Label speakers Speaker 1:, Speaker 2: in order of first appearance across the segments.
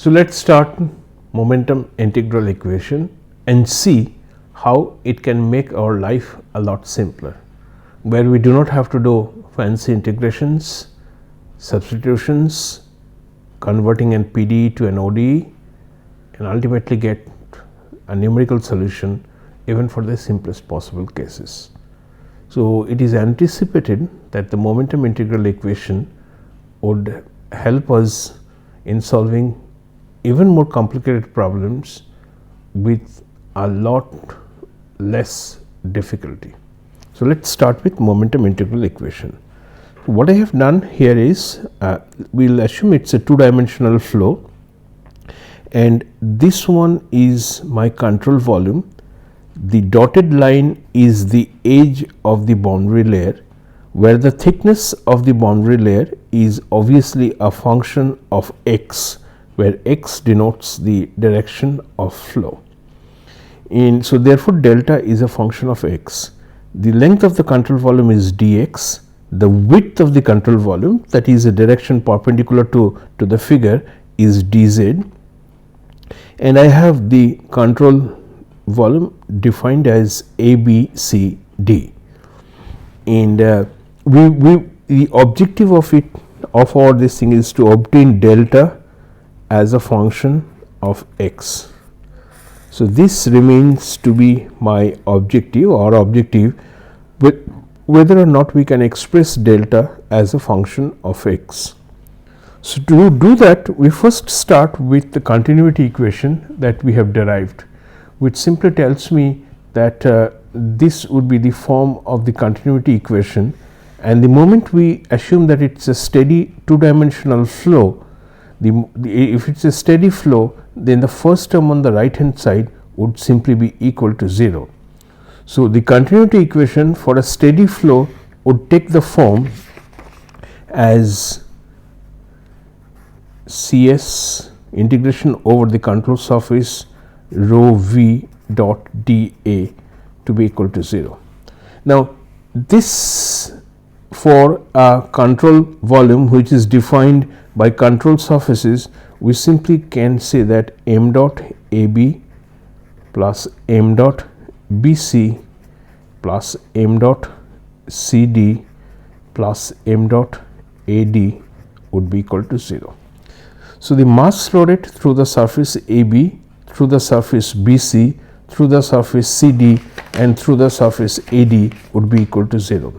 Speaker 1: So let's start momentum integral equation and see how it can make our life a lot simpler, where we do not have to do fancy integrations, substitutions, converting an PDE to an ODE, and ultimately get a numerical solution even for the simplest possible cases. So it is anticipated that the momentum integral equation would help us in solving even more complicated problems with a lot less difficulty. So let's start with momentum integral equation. What I have done here is we'll assume it's a two-dimensional flow, and this one is my control volume. The dotted line is the edge of the boundary layer, where the thickness of the boundary layer is obviously a function of x, where x denotes the direction of flow. So therefore delta is a function of x. The length of the control volume is dx. The width of the control volume, that is a direction perpendicular to the figure, is dz, and I have the control volume defined as A, B, C, D, and the objective of all this thing is to obtain delta as a function of x. So this remains to be my objective, but whether or not we can express delta as a function of x. So to do that, we first start with the continuity equation that we have derived, which simply tells me that this would be the form of the continuity equation, and the moment we assume that it's a steady two-dimensional flow, if it's a steady flow, then the first term on the right hand side would simply be equal to 0. So the continuity equation for a steady flow would take the form as Cs integration over the control surface rho v dot dA to be equal to 0. Now this, for a control volume which is defined by control surfaces, we simply can say that m dot AB plus m dot BC plus m dot CD plus m dot AD would be equal to 0. So the mass flow rate through the surface AB, through the surface BC, through the surface CD, and through the surface AD would be equal to 0.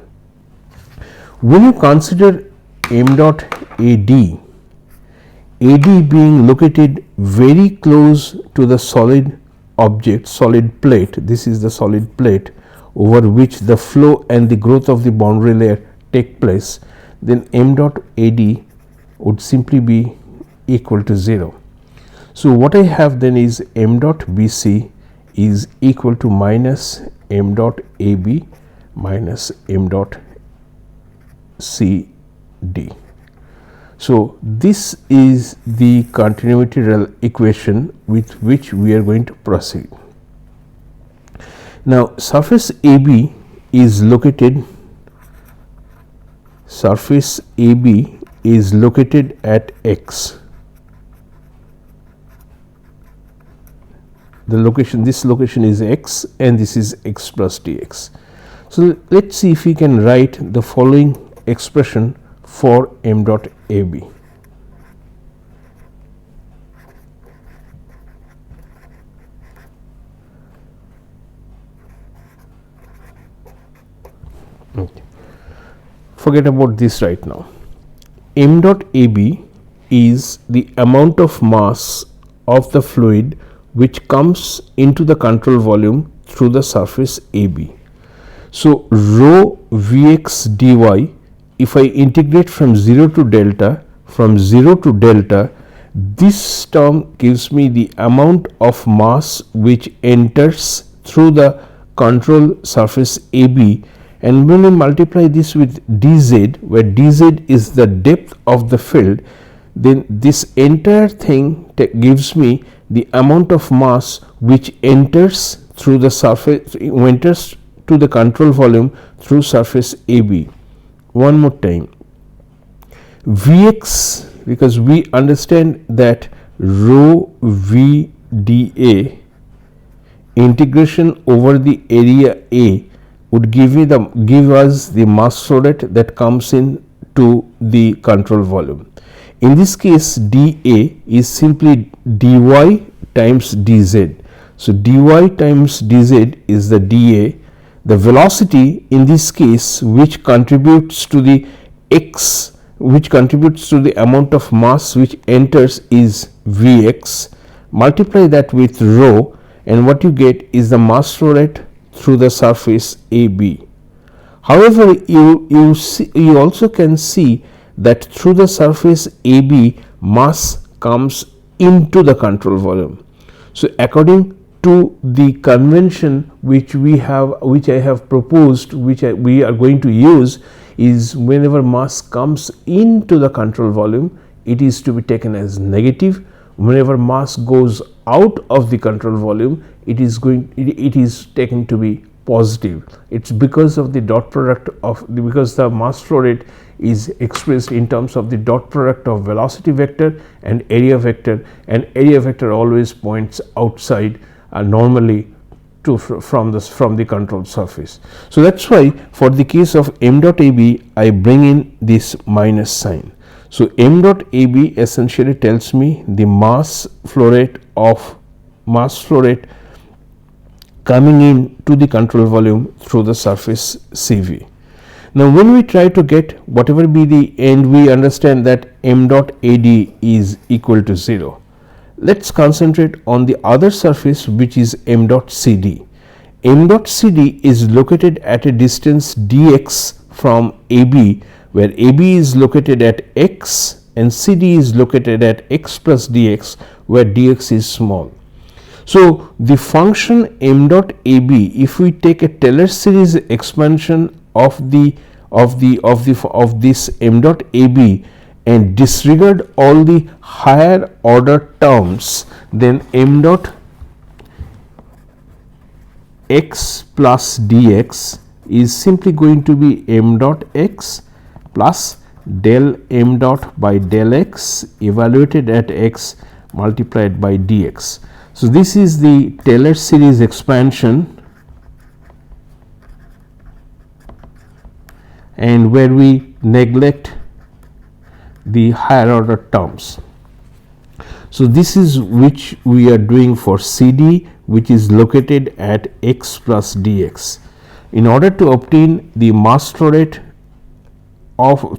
Speaker 1: When you consider m dot AD being located very close to the solid object, solid plate, this is the solid plate over which the flow and the growth of the boundary layer take place, then m dot AD would simply be equal to 0. So what I have then is m dot BC is equal to minus m dot AB minus m dot CD. So this is the continuity equation with which we are going to proceed. Now surface AB is located at x. This location is x, and this is x plus dx. So let's see if we can write the following expression for m dot AB. Okay. Forget about this right now. M dot AB is the amount of mass of the fluid which comes into the control volume through the surface AB. So rho Vx dy, if I integrate from 0 to delta, this term gives me the amount of mass which enters through the control surface AB, and when I multiply this with dz, where dz is the depth of the field, then this entire thing gives me the amount of mass which enters through the surface, enters to the control volume through surface AB. One more time, Vx, because we understand that rho v dA integration over the area A would give us the mass flow rate that comes in to the control volume. In this case, dA is simply dy times dz. So dy times dz is the dA. The velocity in this case, which contributes to the x, which contributes to the amount of mass which enters, is Vx. Multiply that with rho, and what you get is the mass flow rate through the surface AB. However, you also can see that through the surface AB, mass comes into the control volume. So according to the convention which I have proposed, we are going to use, is whenever mass comes into the control volume, it is to be taken as negative. Whenever mass goes out of the control volume, it is taken to be positive. It's because of the dot product of because the mass flow rate is expressed in terms of the dot product of velocity vector and area vector, and area vector always points outside normally from the control surface. So that's why for the case of m dot AB, I bring in this minus sign. So m dot AB essentially tells me the mass flow rate coming in to the control volume through the surface CV. Now when we try to get whatever be the end, we understand that m dot AD is equal to 0. Let's concentrate on the other surface, which is m dot CD. M dot CD is located at a distance dx from AB, where AB is located at x and CD is located at x plus dx, where dx is small. So the function m dot AB, if we take a Taylor series expansion of this m dot AB and disregard all the higher order terms, then m dot x plus dx is simply going to be m dot x plus del m dot by del x evaluated at x multiplied by dx. So this is the Taylor series expansion, and where we neglect the higher order terms. So this is which we are doing for CD, which is located at x plus dx. In order to obtain the mass flow rate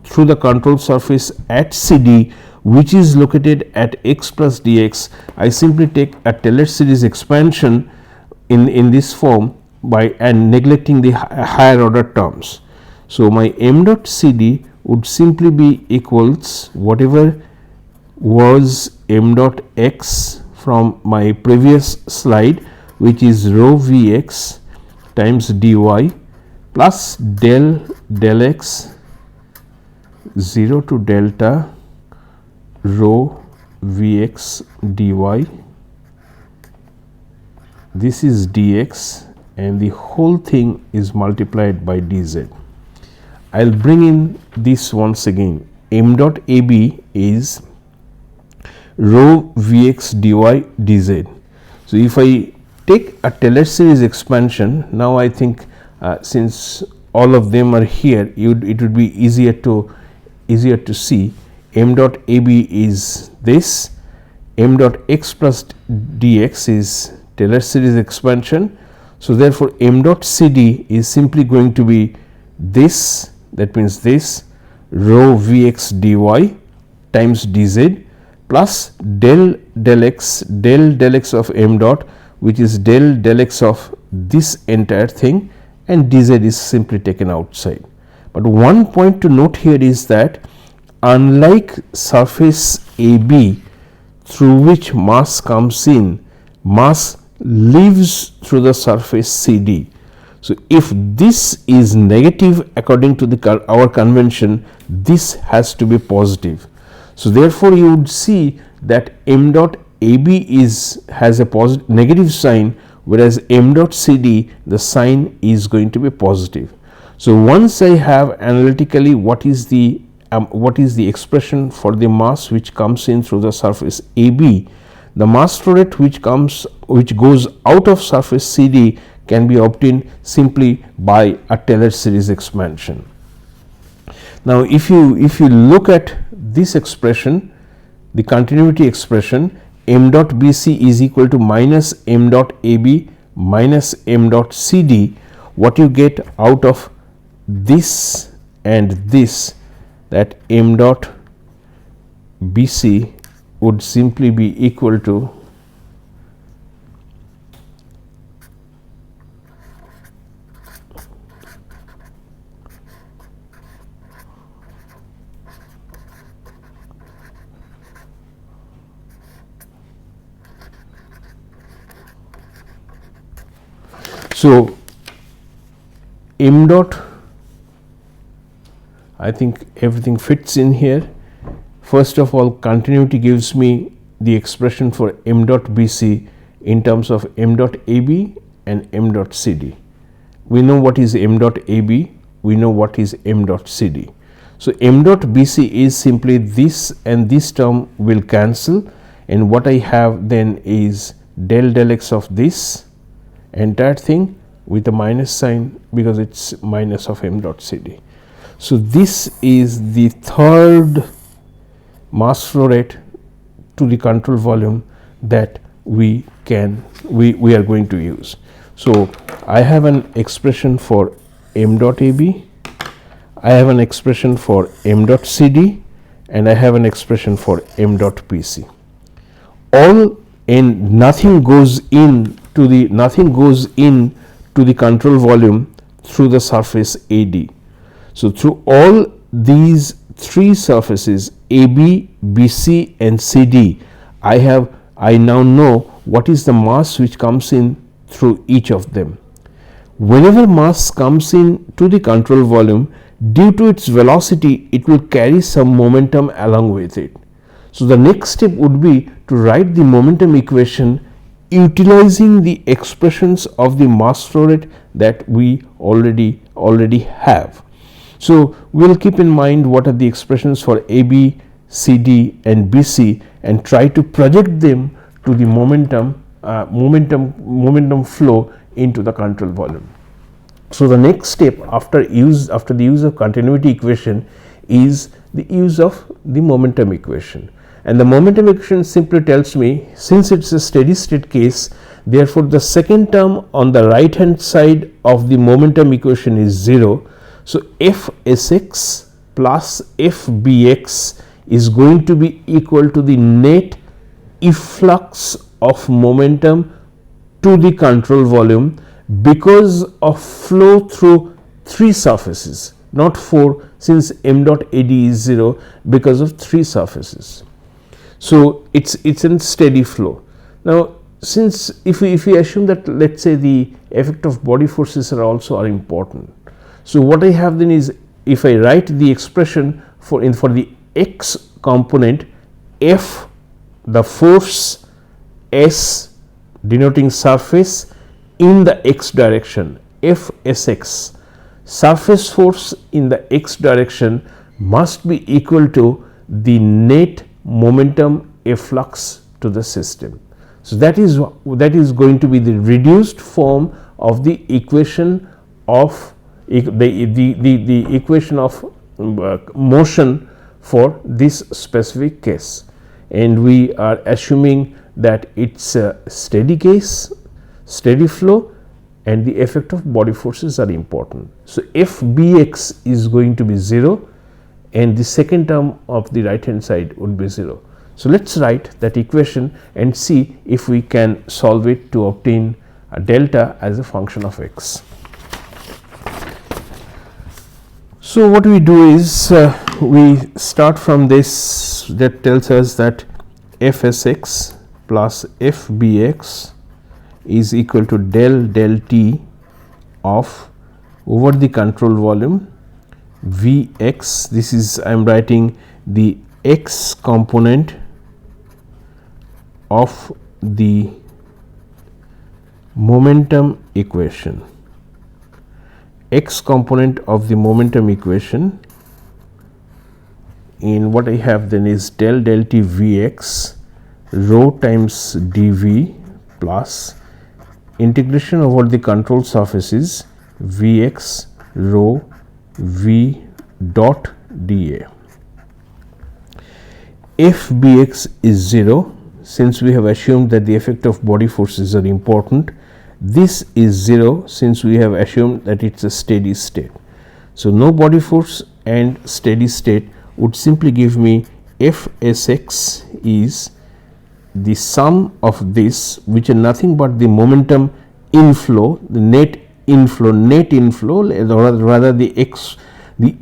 Speaker 1: through the control surface at CD, which is located at x plus dx, I simply take a Taylor series expansion in this form and neglecting the higher order terms. So my m dot CD would simply be equals whatever was m dot x from my previous slide, which is rho Vx times dy plus del x 0 to delta rho Vx dy. This is dx and the whole thing is multiplied by dz. I'll bring in this once again. M dot AB is rho Vx dy dz. So if I take a Taylor series expansion, now I think since all of them are here, it would be easier to see. M dot AB is this, m dot x plus dx is Taylor series expansion. So therefore m dot CD is simply going to be this, that means this rho Vx dy times dz plus del x of m dot, which is del x of this entire thing, and dz is simply taken outside. But one point to note here is that unlike surface AB through which mass comes in, mass leaves through the surface CD. So if this is negative according to our convention, this has to be positive. So therefore you would see that m dot AB has a negative sign, whereas m dot CD, the sign is going to be positive. So once I have analytically what is the the expression for the mass which comes in through the surface AB, the mass flow rate which goes out of surface CD can be obtained simply by a Taylor series expansion. Now, if you look at this expression, the continuity expression, m dot BC is equal to minus m dot AB minus m dot CD, what you get out of this and this, that m dot BC would simply be equal to so m dot, I think everything fits in here. First of all, continuity gives me the expression for m dot BC in terms of m dot AB and m dot CD. We know what is m dot AB, we know what is m dot CD. So, m dot BC is simply this, and this term will cancel, and what I have then is del x of this entire thing with a minus sign because it is minus of m dot CD. So, this is the third mass flow rate to the control volume that we are going to use. So, I have an expression for m dot AB, I have an expression for m dot CD, and I have an expression for m dot BC. All, and nothing goes in to the control volume through the surface AD. So, through all these three surfaces AB, BC and CD, I now know what is the mass which comes in through each of them. Whenever mass comes in to the control volume, due to its velocity, it will carry some momentum along with it. So, the next step would be to write the momentum equation utilizing the expressions of the mass flow rate that we already have. So, we will keep in mind what are the expressions for AB, CD and BC and try to project them to the momentum flow into the control volume. So, the next step after the use of continuity equation is the use of the momentum equation, and the momentum equation simply tells me, since it is a steady state case, therefore, the second term on the right hand side of the momentum equation is 0. So, Fsx plus Fbx is going to be equal to the net efflux of momentum to the control volume because of flow through three surfaces, not 4, since m dot AD is 0 because of three surfaces. So, it's in steady flow. Now, since if we assume that, let us say, the effect of body forces are important. So, what I have then is, if I write the expression for the x component, F, the force, S denoting surface in the x direction, Fsx, surface force in the x direction must be equal to the net momentum efflux to the system. So, that is going to be the reduced form of the equation of the equation of motion for this specific case, and we are assuming that it is a steady case, steady flow, and the effect of body forces are important. So, Fbx is going to be 0 and the second term of the right hand side would be 0. So, let us write that equation and see if we can solve it to obtain a delta as a function of x. So, what we do is we start from this that tells us that Fsx plus Fbx is equal to del t of over the control volume Vx. This is, I am writing the x component of the momentum equation, x component of the momentum equation in what I have then is del t Vx rho times dV plus integration over the control surfaces Vx rho V dot dA. If Bx is 0, since we have assumed that the effect of body forces are important, this is 0 since we have assumed that it's a steady state. So no body force and steady state would simply give me Fsx is the sum of this, which are nothing but the momentum inflow, the net inflow, or rather the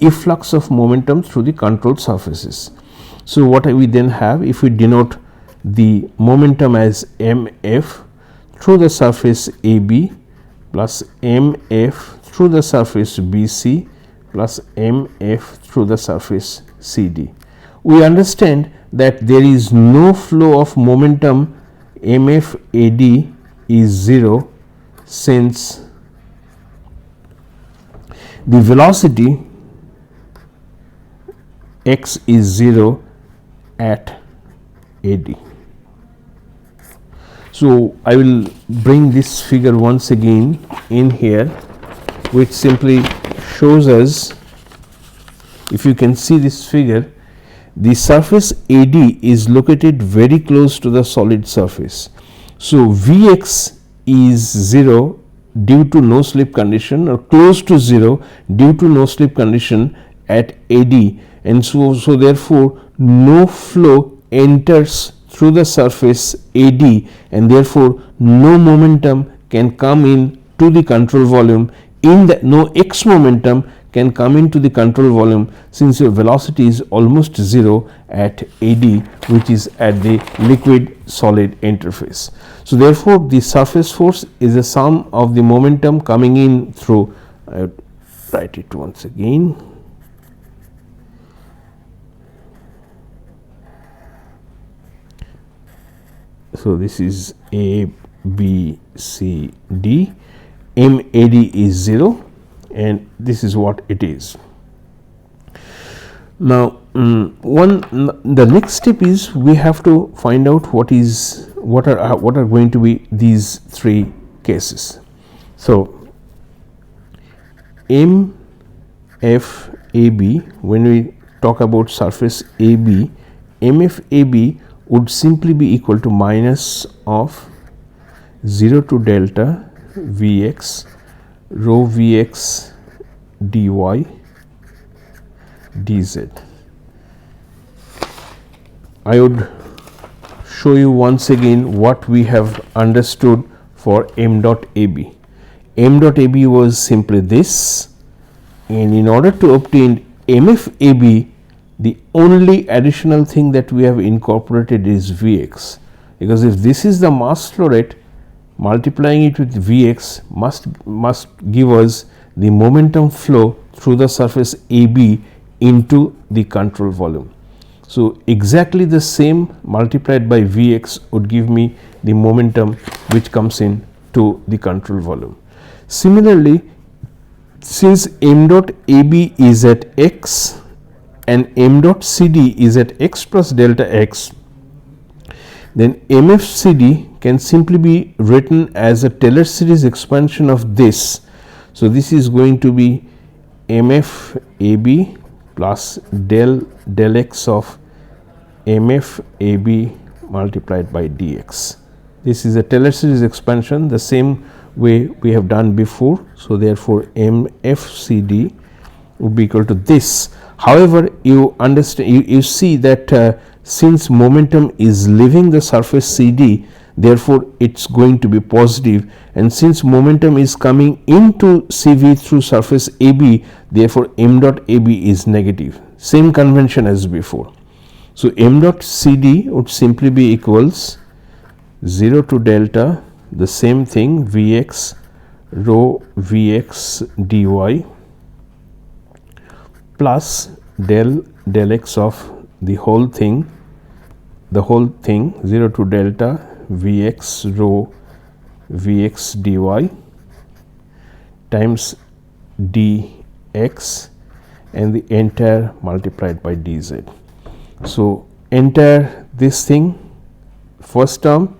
Speaker 1: efflux of momentum through the controlled surfaces. So what we then have, if we denote the momentum as mf through the surface AB plus mf through the surface BC plus mf through the surface CD. We understand that there is no flow of momentum mf AD is 0 since the velocity x is 0 at AD. So I will bring this figure once again in here, which simply shows us, if you can see this figure, the surface AD is located very close to the solid surface. So Vx is 0 due to no slip condition, or close to 0 due to no slip condition at AD, and so therefore no flow enters through the surface AD, and therefore no momentum can come in to the control volume, no x momentum can come into the control volume, since your velocity is almost 0 at AD, which is at the liquid solid interface. So therefore the surface force is the sum of the momentum coming in through, I would write it once again. So this is A, B, C, D. MAD is 0, and this is what it is. Now the next step is we have to find out what are going to be these three cases. So MFAB, when we talk about surface AB, MFAB would simply be equal to minus of 0 to delta Vx rho Vx dy dz. I would show you once again what we have understood for m dot AB. M dot AB was simply this, and in order to obtain MFAB, the only additional thing that we have incorporated is Vx, because if this is the mass flow rate, multiplying it with Vx must give us the momentum flow through the surface AB into the control volume. So exactly the same multiplied by Vx would give me the momentum which comes in to the control volume. Similarly, since m dot AB is at x and m dot CD is at x plus delta x, then MFCD can simply be written as a Taylor series expansion of this. So this is going to be MFAB plus del x of MFAB multiplied by dx. This is a Taylor series expansion, the same way we have done before. So therefore MFCD would be equal to this. However, you understand, you see that since momentum is leaving the surface CD, therefore it's going to be positive, and since momentum is coming into CV through surface AB, therefore m dot AB is negative. Same convention as before. So m dot CD would simply be equals 0 to delta, the same thing, Vx rho Vx dy plus del x of the whole thing 0 to delta Vx rho Vx dy times dx and the entire multiplied by dz. So enter this thing, first term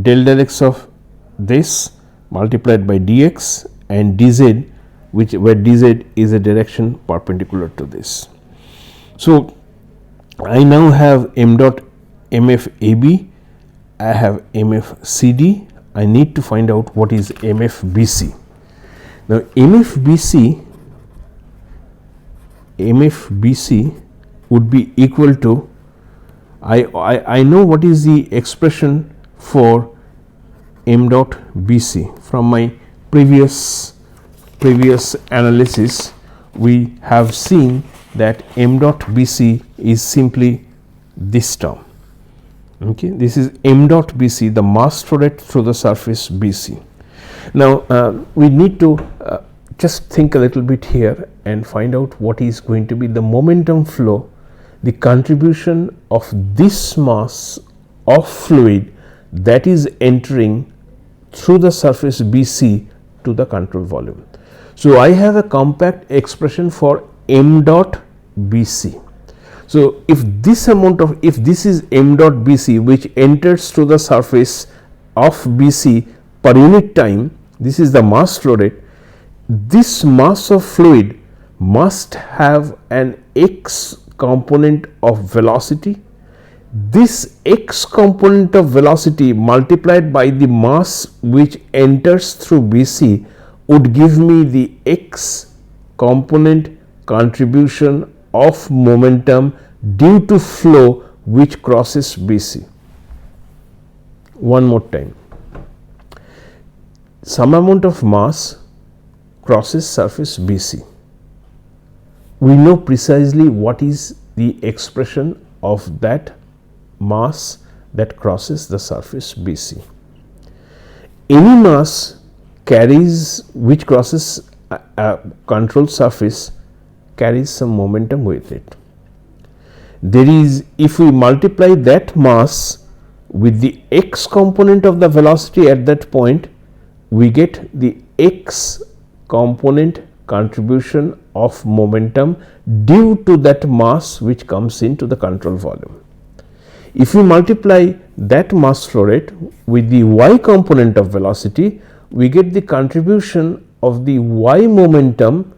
Speaker 1: del x of this multiplied by dx and dz, where dz is a direction perpendicular to this. So I now have m dot mf ab, I have mf cd, I need to find out what is mf bc. Now mf bc would be equal to, I know what is the expression for m dot bc from my previous analysis. We have seen that m dot bc is simply this term. Okay, this is m dot bc, the mass flow rate through the surface bc. Now we need to just think a little bit here and find out what is going to be the momentum flow, the contribution of this mass of fluid that is entering through the surface BC to the control volume. So I have a compact expression for m dot BC. So if this is m dot BC which enters through the surface of BC per unit time, this is the mass flow rate. This mass of fluid must have an x component of velocity. This x component of velocity multiplied by the mass which enters through BC would give me the x component contribution of momentum due to flow which crosses BC. One more time, some amount of mass crosses surface BC. We know precisely what is the expression of that mass that crosses the surface BC. Any mass which crosses a control surface carries some momentum with it. There is, if we multiply that mass with the x component of the velocity at that point, we get the x component contribution of momentum due to that mass which comes into the control volume. If we multiply that mass flow rate with the y component of velocity, we get the contribution of the y momentum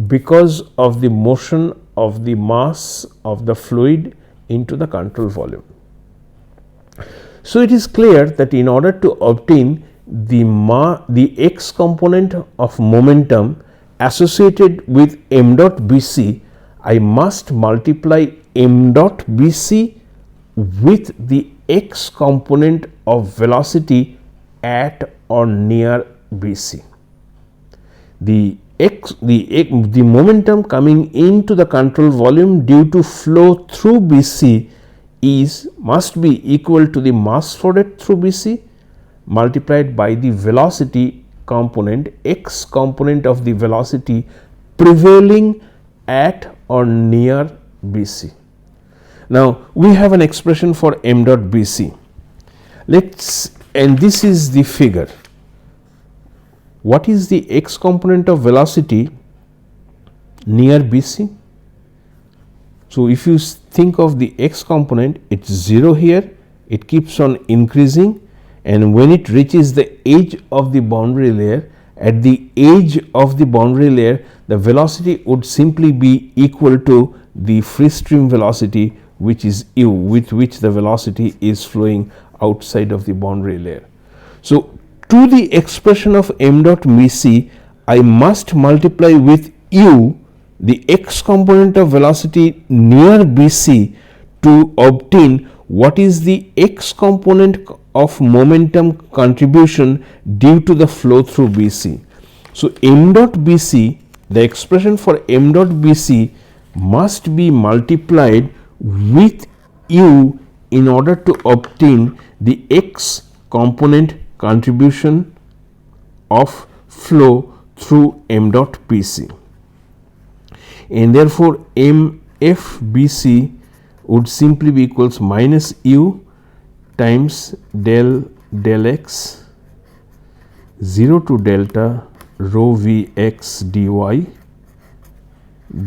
Speaker 1: because of the motion of the mass of the fluid into the control volume. So it is clear that in order to obtain the x component of momentum associated with m dot bc, I must multiply m dot bc with the x component of velocity at or near bc. The momentum coming into the control volume due to flow through bc must be equal to the mass flow rate through bc multiplied by the velocity component, x component of the velocity prevailing at or near BC. Now we have an expression for m dot BC. And this is the figure. What is the x component of velocity near BC? So if you think of the x component, it's 0 here, it keeps on increasing, and when it reaches the edge of the boundary layer, at the edge of the boundary layer, the velocity would simply be equal to the free stream velocity, which is u, with which the velocity is flowing outside of the boundary layer. So to the expression of m dot bc, I must multiply with u the x component of velocity near bc to obtain what is the x component of momentum contribution due to the flow through BC. So m dot BC, the expression for m dot BC must be multiplied with u in order to obtain the x component contribution of flow through m dot BC. And therefore mf BC would simply be equals minus u times del x 0 to delta rho Vx dy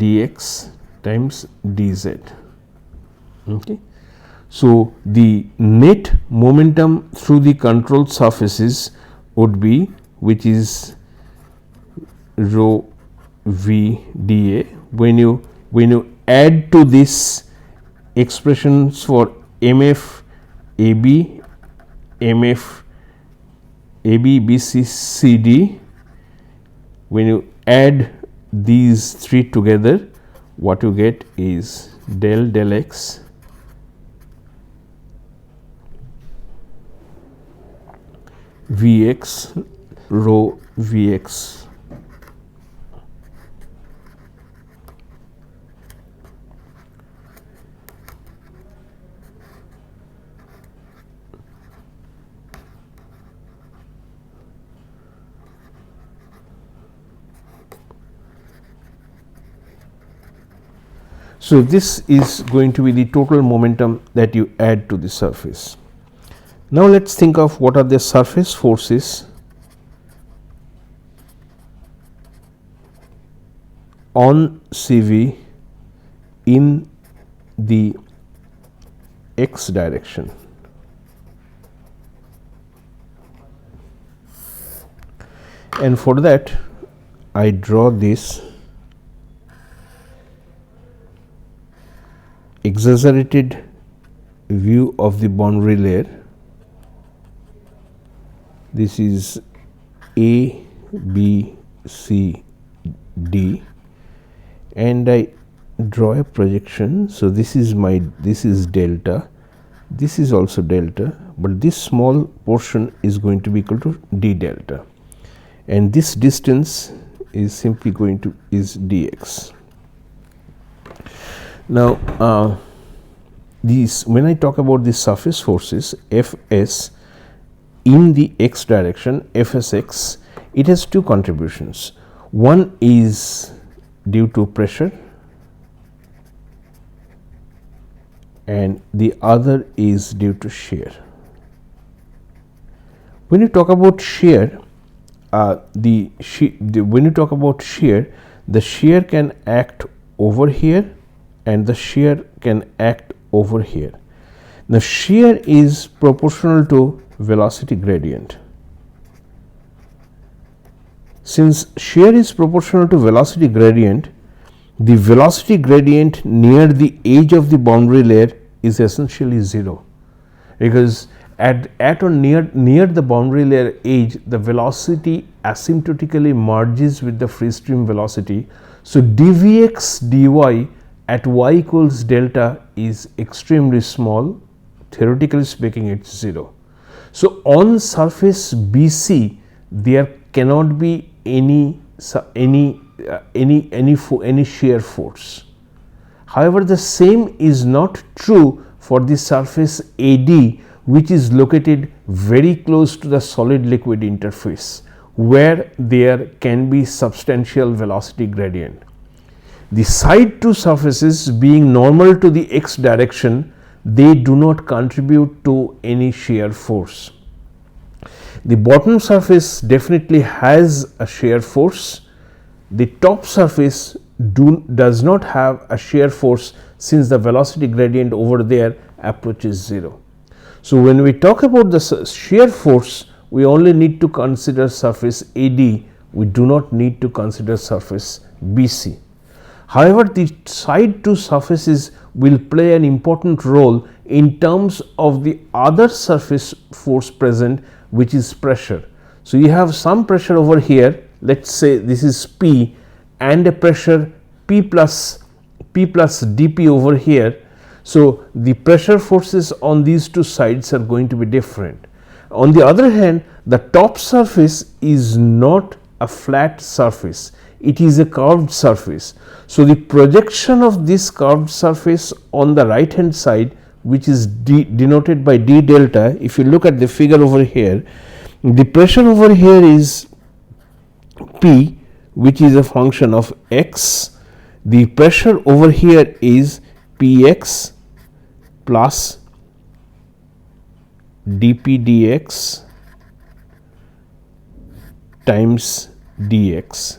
Speaker 1: dx times dz. Okay. So, the net momentum through the controlled surfaces would be, which is rho v dA. When you add to this expressions for mf AB, mf AB, BC, CD, when you add these three together, what you get is del x Vx rho Vx. So, this is going to be the total momentum that you add to the surface. Now, let us think of what are the surface forces on CV in the x direction. And for that, I draw this exaggerated view of the boundary layer. This is A, B, C, D, and I draw a projection. So, this is delta, this is also delta, but this small portion is going to be equal to d delta, and this distance is simply going to is dx. Now, these, when I talk about the surface forces Fs in the x direction, Fsx, it has two contributions. One is due to pressure and the other is due to shear. When you talk about shear, when you talk about shear, the shear can act over here and the shear can act over here. Now, shear is proportional to velocity gradient. Since shear is proportional to velocity gradient, the velocity gradient near the edge of the boundary layer is essentially 0, because at or near the boundary layer edge, the velocity asymptotically merges with the free stream velocity. So, dvx dy at y equals delta is extremely small, theoretically speaking it is 0. So, on surface BC there cannot be any shear force. However, the same is not true for the surface AD, which is located very close to the solid liquid interface, where there can be substantial velocity gradient. The side two surfaces being normal to the x direction, they do not contribute to any shear force. The bottom surface definitely has a shear force. The top surface does not have a shear force, since the velocity gradient over there approaches 0. So, when we talk about the shear force, we only need to consider surface AD, we do not need to consider surface BC. However, the side two surfaces will play an important role in terms of the other surface force present, which is pressure. So, you have some pressure over here, let us say this is P, and a pressure P plus dP over here. So, the pressure forces on these two sides are going to be different. On the other hand, the top surface is not a flat surface, it is a curved surface. So, the projection of this curved surface on the right hand side, which is denoted by d delta, if you look at the figure over here, the pressure over here is P, which is a function of x. The pressure over here is Px plus dP dx times dx.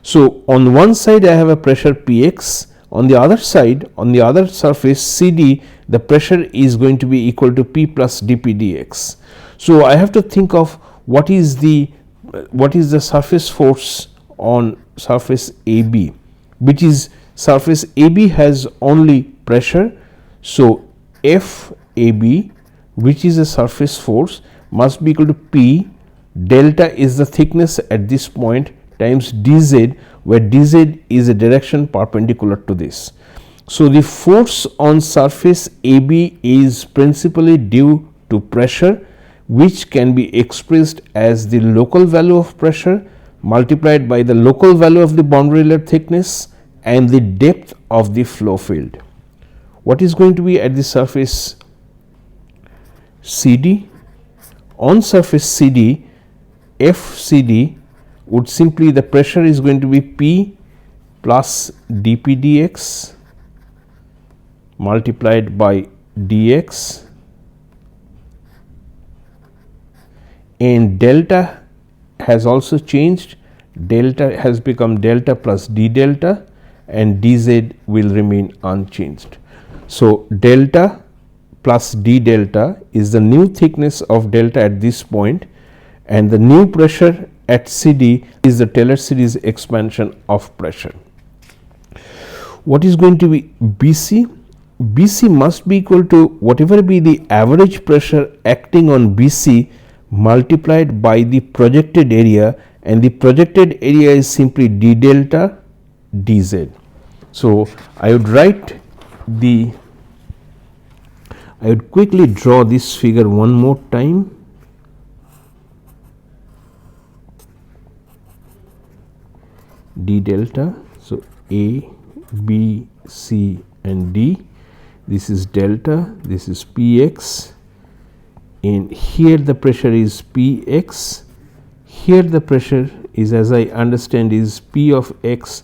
Speaker 1: So, on one side I have a pressure Px, On the other side, on the other surface CD, the pressure is going to be equal to P plus dP dx. So I have to think of what is the surface force on surface AB, which is surface AB has only pressure. So FAB, which is a surface force, must be equal to P, delta is the thickness at this point, times dz, where dz is a direction perpendicular to this. So the force on surface AB is principally due to pressure, which can be expressed as the local value of pressure multiplied by the local value of the boundary layer thickness and the depth of the flow field. What is going to be at the surface CD? On surface CD, FCD would simply, the pressure is going to be P plus dP dx multiplied by dx, and delta has also changed, delta has become delta plus d delta, and dz will remain unchanged. So delta plus d delta is the new thickness of delta at this point, and the new pressure at CD is the Taylor series expansion of pressure. What is going to be BC? BC must be equal to whatever be the average pressure acting on BC multiplied by the projected area, and the projected area is simply d delta dz. So I would quickly draw this figure one more time. D delta, so A, B, C and D, this is delta, this is Px, and here the pressure is Px, here the pressure is, as I understand, is P of x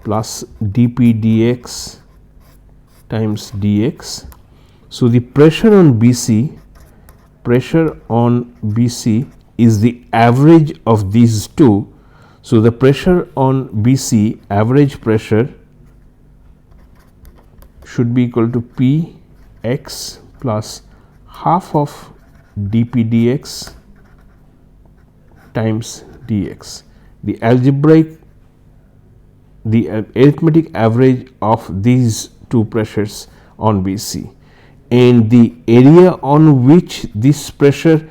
Speaker 1: plus dP dx times dx. So the pressure on BC is the average of these two. So the pressure on BC, average pressure, should be equal to Px plus half of dP dx times dx. The arithmetic average of these two pressures on BC, and the area on which this pressure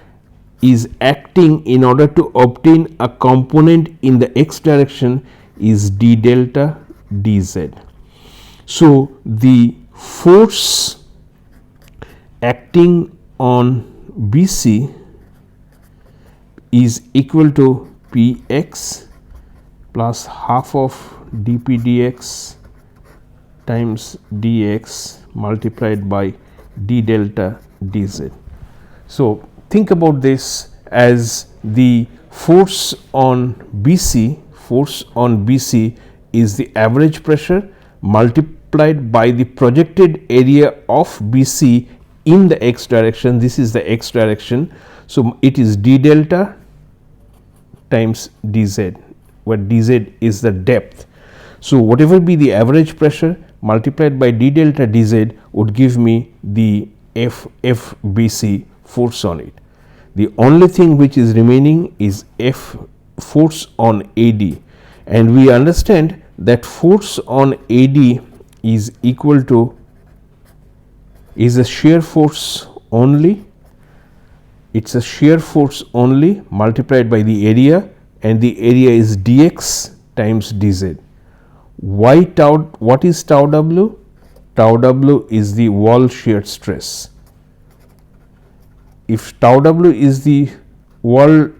Speaker 1: is acting in order to obtain a component in the x direction is d delta dz. So the force acting on BC is equal to Px plus half of dP dx times dx multiplied by d delta dz. So think about this as the force on BC is the average pressure multiplied by the projected area of BC in the x direction. This is the x direction. So it is d delta times dz, where dz is the depth. So whatever be the average pressure multiplied by d delta dz would give me the FBC force on it. The only thing which is remaining is F force on AD, and we understand that force on AD is equal to, is a shear force only, it's a shear force only multiplied by the area, and the area is dx times dz. Why tau? What is tau w? Tau w is the wall shear stress. If tau w is the wall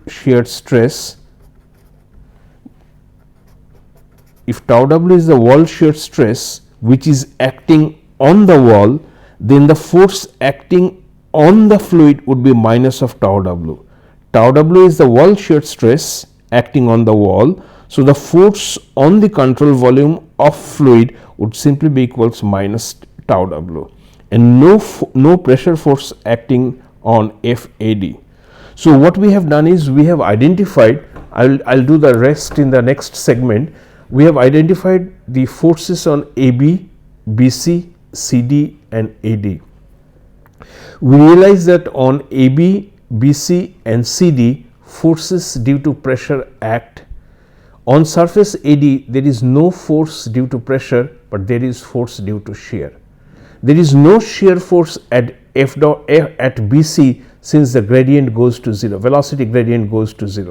Speaker 1: shear stress, which is acting on the wall, then the force acting on the fluid would be minus of tau w. Tau w is the wall shear stress acting on the wall. So the force on the control volume of fluid would simply be equals minus tau w, and no pressure force acting on FAD. So what we have done is we have identified, I'll do the rest in the next segment. We have identified the forces on AB BC, CD and AD. We realize that on AB, BC and CD, forces due to pressure act. On surface AD, there is no force due to pressure, but there is force due to shear. There is no shear force at BC since the gradient goes to 0, velocity gradient goes to 0.